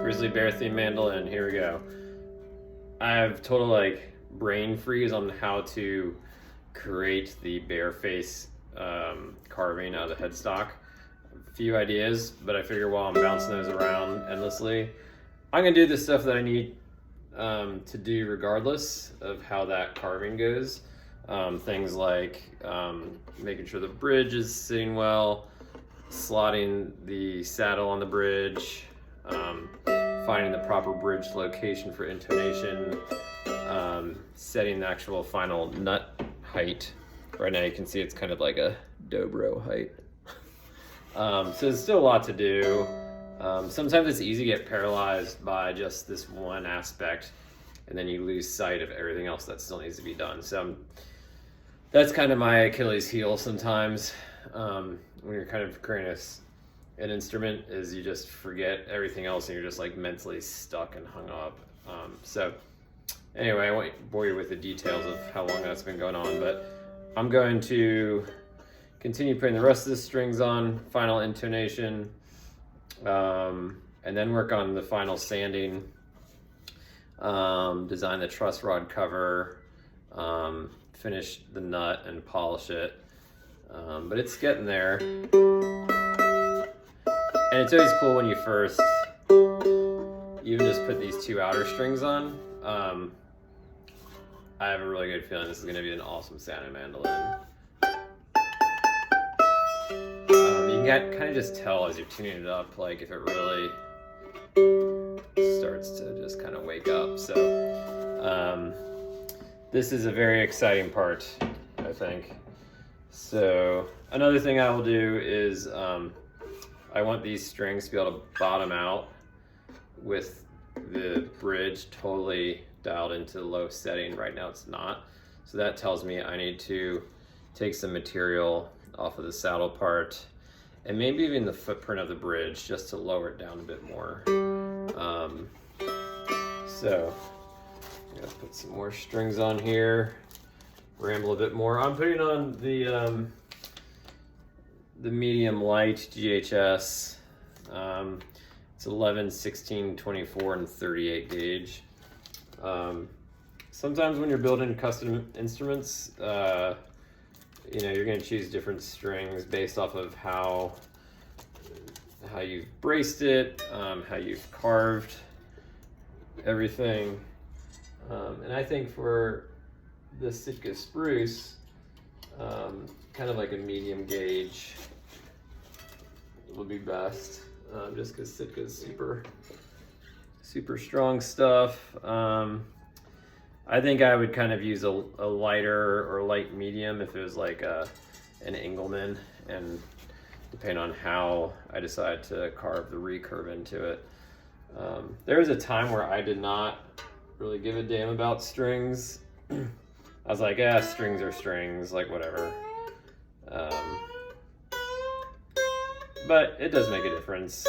Grizzly Bear theme mandolin. Here we go. I have total like brain freeze on how to create the bear face carving out of the headstock. A few ideas, but I figure while I'm bouncing those around endlessly, I'm gonna do the stuff that I need to do regardless of how that carving goes. Things like making sure the bridge is sitting well, slotting the saddle on the bridge, finding the proper bridge location for intonation, setting the actual final nut height. Right now you can see it's kind of like a dobro height. So there's still a lot to do. Sometimes it's easy to get paralyzed by just this one aspect, and then you lose sight of everything else that still needs to be done. So that's kind of my Achilles heel sometimes, when you're kind of creating an instrument, is you just forget everything else and you're just like mentally stuck and hung up. So anyway, I won't bore you with the details of how long that's been going on, but I'm going to continue putting the rest of the strings on, final intonation, and then work on the final sanding, design the truss rod cover, finish the nut and polish it. But it's getting there. And it's always cool when you first even just put these two outer strings on. I have a really good feeling this is going to be an awesome sounding mandolin. You can kind of just tell as you're tuning it up, like if it really starts to just kind of wake up. So this is a very exciting part, I think. So another thing I will do is I want these strings to be able to bottom out with the bridge totally dialed into low setting. Right now it's not. So that tells me I need to take some material off of the saddle part and maybe even the footprint of the bridge just to lower it down a bit more. So I'm gonna put some more strings on here, ramble a bit more. I'm putting on the medium light GHS. It's 11, 16, 24, and 38 gauge. Sometimes when you're building custom instruments, you're going to choose different strings based off of how you've braced it, how you've carved everything. And I think for the Sitka spruce, kind of like a medium gauge would be best, just because Sitka is super strong stuff. I think I would kind of use a lighter or light medium if it was like an Engelmann, and depending on how I decide to carve the recurve into it. There was a time where I did not really give a damn about strings. I was like, strings are strings, like whatever. But it does make a difference.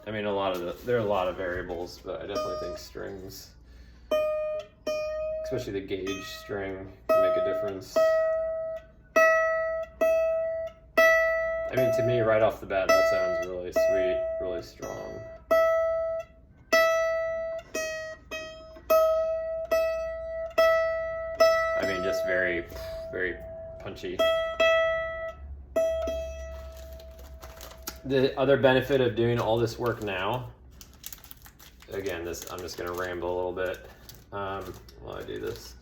I mean, there are a lot of variables, but I definitely think strings, especially the gauge string, can make a difference. I mean, to me, right off the bat, that sounds really sweet, really strong. I mean, just very, very punchy. The other benefit of doing all this work now, again, I'm just gonna ramble a little bit while I do this.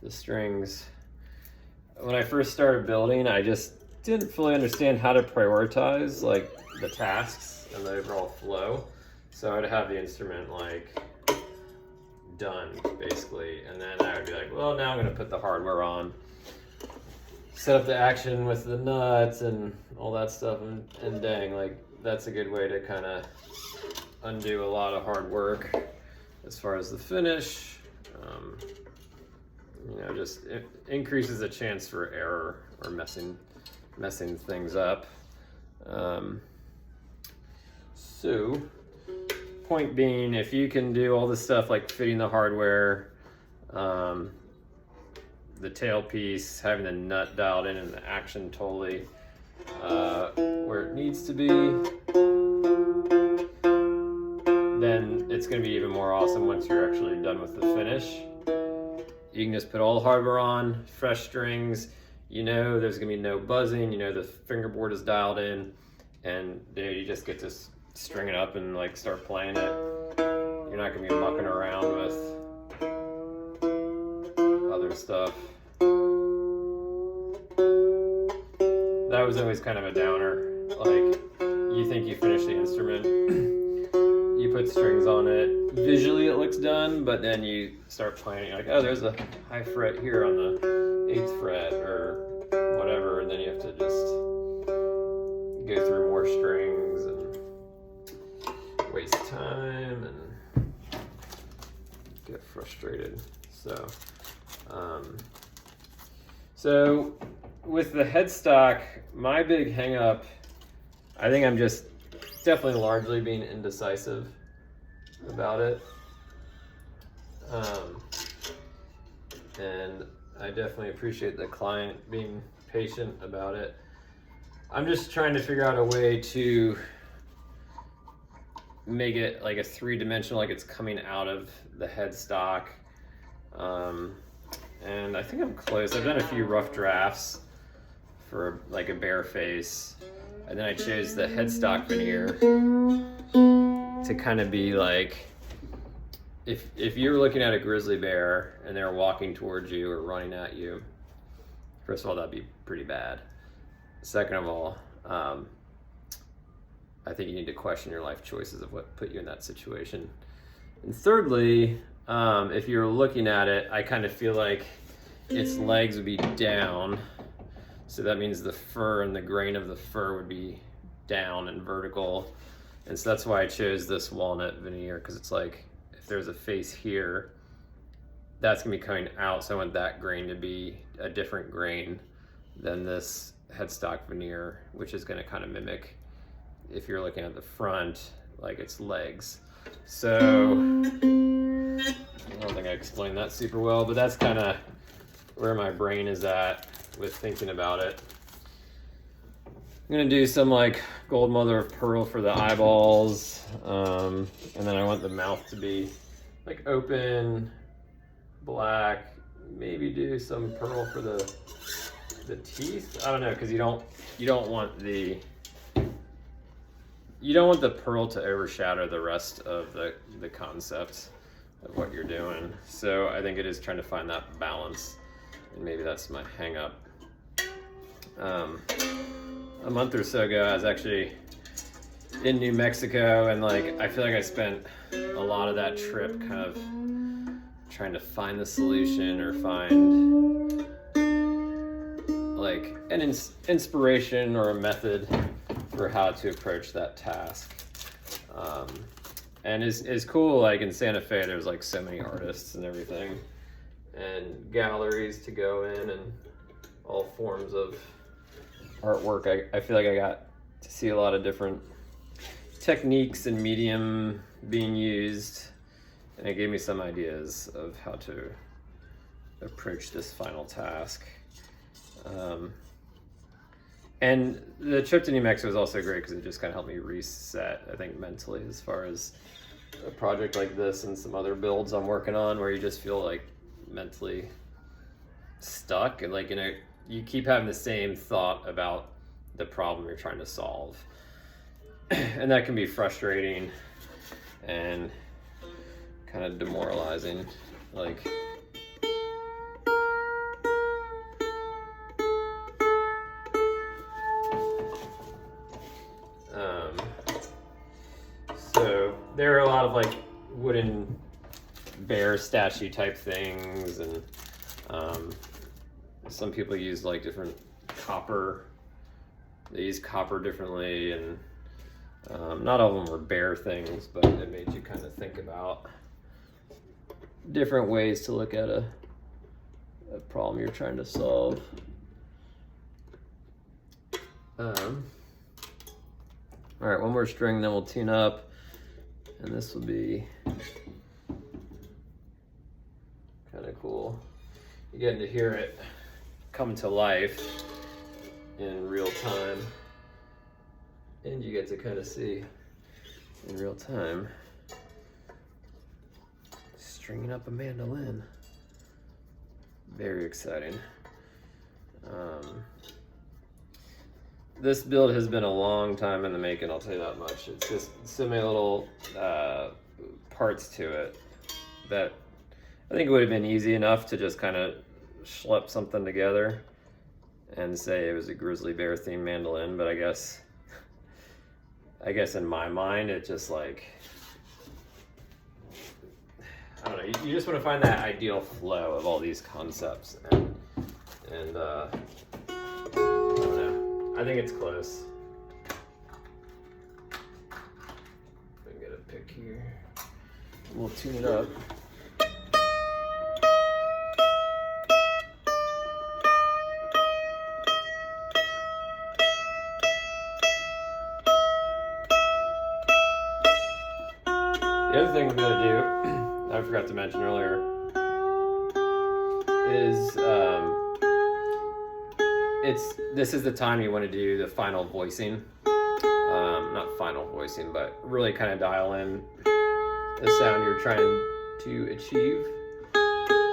The strings, when I first started building, I just didn't fully understand how to prioritize like the tasks and the overall flow. So I'd have the instrument like done basically, and then I would be like, well, now I'm gonna put the hardware on, set up the action with the nuts and all that stuff, and dang, like that's a good way to kind of undo a lot of hard work as far as the finish. Just it increases the chance for error or messing things up. So point being, if you can do all this stuff like fitting the hardware, the tailpiece, having the nut dialed in and the action totally where it needs to be, it's going to be even more awesome once you're actually done with the finish. You can just put all the hardware on, fresh strings, you know there's going to be no buzzing, you know the fingerboard is dialed in, and you just get to string it up and like start playing it. You're not going to be mucking around with other stuff. That was always kind of a downer. Like, you think you finish the instrument, you put strings on it, visually it looks done, but then you start playing, you're like, oh, there's a high fret here on the 8th fret or whatever, and then you have to just go through more strings and waste time and get frustrated. So with the headstock, my big hang up, I think I'm just definitely largely being indecisive about it. And I definitely appreciate the client being patient about it. I'm just trying to figure out a way to make it like a 3-dimensional, like it's coming out of the headstock. And I think I'm close. I've done a few rough drafts for like a bear face, and then I chose the headstock veneer to kind of be like, if you're looking at a grizzly bear and they're walking towards you or running at you, first of all, that'd be pretty bad. Second of all, I think you need to question your life choices of what put you in that situation. And thirdly, if you're looking at it, I kind of feel like its legs would be down. So that means the fur and the grain of the fur would be down and vertical. And so that's why I chose this walnut veneer, because it's like, if there's a face here, that's gonna be coming out. So I want that grain to be a different grain than this headstock veneer, which is gonna kind of mimic, if you're looking at the front, like its legs. So, I don't think I explained that super well, but that's kind of where my brain is at with thinking about it. I'm gonna do some like gold mother of pearl for the eyeballs, and then I want the mouth to be like open, black, maybe do some pearl for the teeth. I don't know, because you don't want the pearl to overshadow the rest of the concept of what you're doing. So I think it is trying to find that balance, and maybe that's my hang up. A month or so ago, I was actually in New Mexico, and like I feel like I spent a lot of that trip kind of trying to find the solution or find like an inspiration or a method for how to approach that task. And it's cool, like in Santa Fe, there's like so many artists and everything, and galleries to go in, and all forms of artwork. I feel like I got to see a lot of different techniques and medium being used, and it gave me some ideas of how to approach this final task. And the trip to New Mexico was also great because it just kind of helped me reset, I think, mentally, as far as a project like this and some other builds I'm working on where you just feel like mentally stuck, and like, you know, you keep having the same thought about the problem you're trying to solve. And that can be frustrating and kind of demoralizing. Like, so there are a lot of like wooden bear statue type things, and some people use like different copper. They use copper differently, and not all of them were bear things, but it made you kind of think about different ways to look at a problem you're trying to solve. All right, one more string, then we'll tune up, and this will be kind of cool. You get to hear it come to life in real time, and you get to kind of see in real time stringing up a mandolin. Very exciting. This build has been a long time in the making, I'll tell you that much. It's just so many little parts to it that I think it would have been easy enough to just kind of schlep something together and say it was a Grizzly Bear themed mandolin, but I guess in my mind it just like, I don't know, you just want to find that ideal flow of all these concepts, and I don't know, I think it's close. Let me get a pick here. We'll tune it up. The other thing I'm gonna do, I forgot to mention earlier, is this is the time you want to do the final voicing. Not final voicing, but really kind of dial in the sound you're trying to achieve.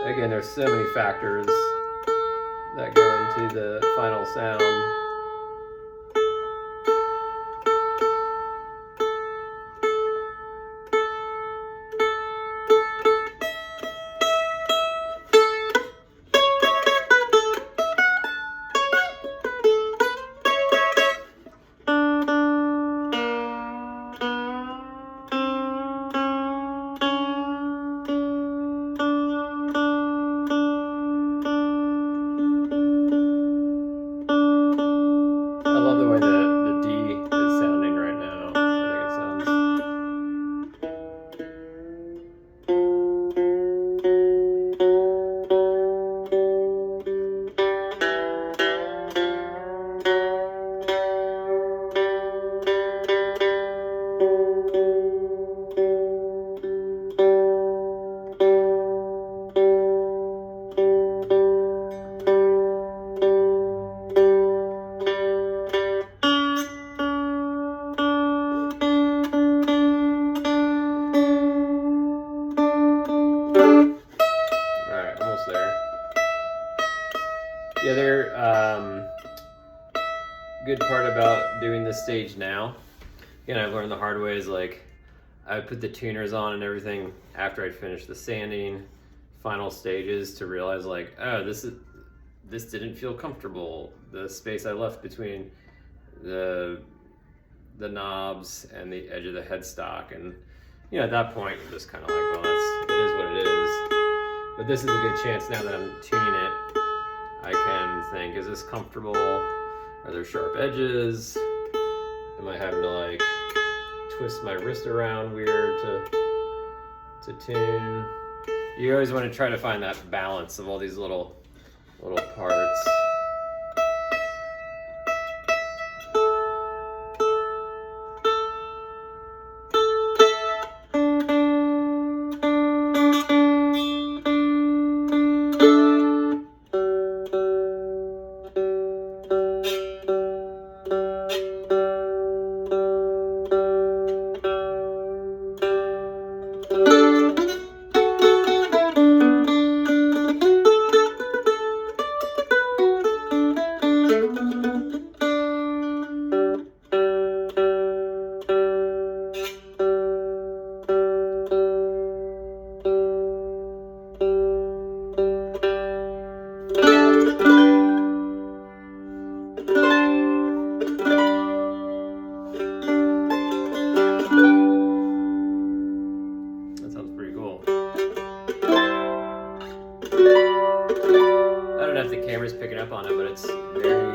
Again, there's so many factors that go into the final sound. The other good part about doing this stage now, again, I've learned the hard way, is like I would put the tuners on and everything after I'd finished the sanding, final stages, to realize like, oh, this didn't feel comfortable. The space I left between the knobs and the edge of the headstock, and you know, at that point you're just kind of like, well, it is what it is. But this is a good chance now that I'm tuning it. I can think, is this comfortable? Are there sharp edges? Am I having to like twist my wrist around weird to tune? You always want to try to find that balance of all these little parts. Picking up on it, but it's very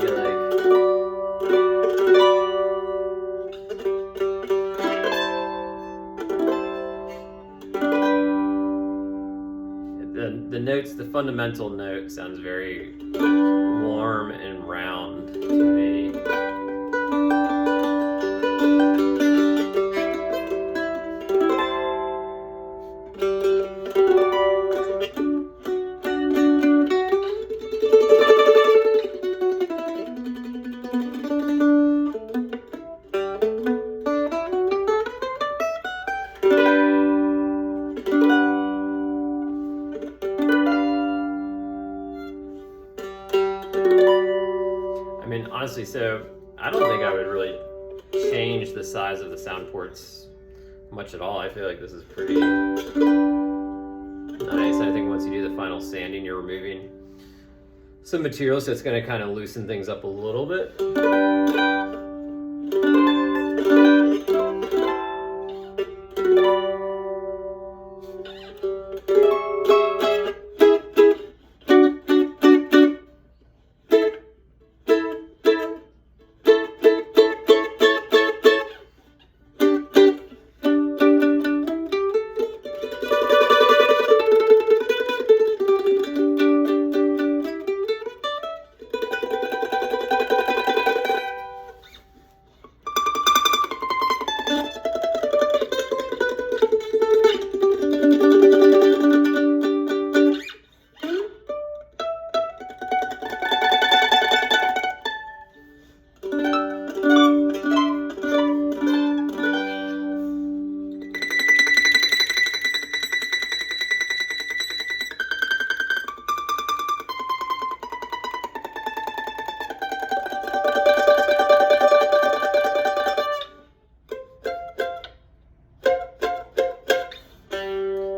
the notes, the fundamental note sounds very warm and round to me. so I don't think I would really change the size of the sound ports much at all. I feel like this is pretty nice. I think once you do the final sanding, you're removing some material, so it's going to kind of loosen things up a little bit.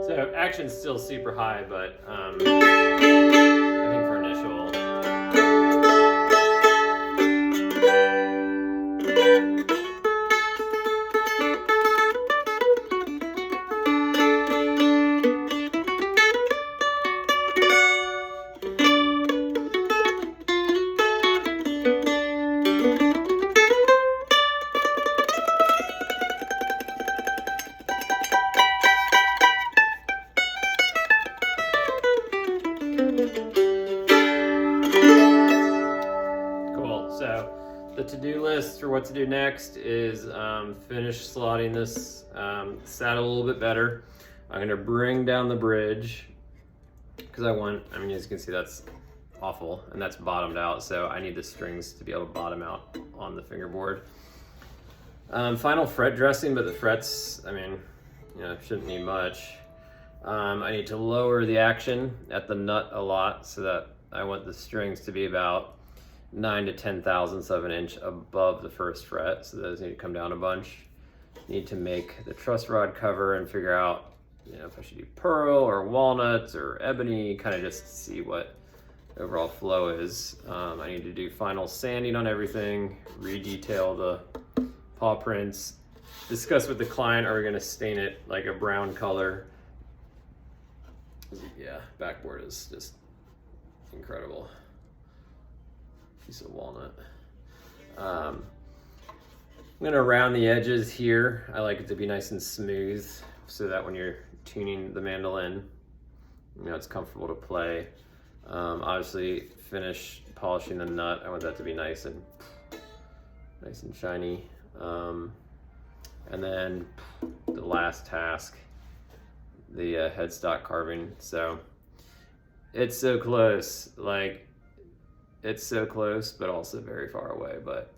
So action's still super high, but I think for initial. So the to-do list for what to do next is finish slotting this saddle a little bit better. I'm going to bring down the bridge because I mean, as you can see, that's awful and that's bottomed out. So I need the strings to be able to bottom out on the fingerboard. Final fret dressing, but the frets, I mean, you know, shouldn't need much. I need to lower the action at the nut a lot so that I want the strings to be about 9 to 10 thousandths of an inch above the first fret, so those need to come down a bunch. Need to make the truss rod cover and figure out, you know, if I should do pearl or walnuts or ebony, kind of just see what overall flow is. I need to do final sanding on everything, re-detail the paw prints, discuss with the client, are we going to stain it like a brown color? Yeah, backboard is just incredible. Piece of walnut. I'm gonna round the edges here. I like it to be nice and smooth so that when you're tuning the mandolin, you know, it's comfortable to play. Obviously finish polishing the nut. I want that to be nice and shiny. And then the last task, the headstock carving. So it's so close, like it's so close, but also very far away, but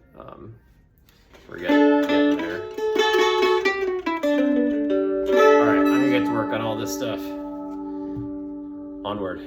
we're getting there. All right, I'm gonna get to work on all this stuff. Onward.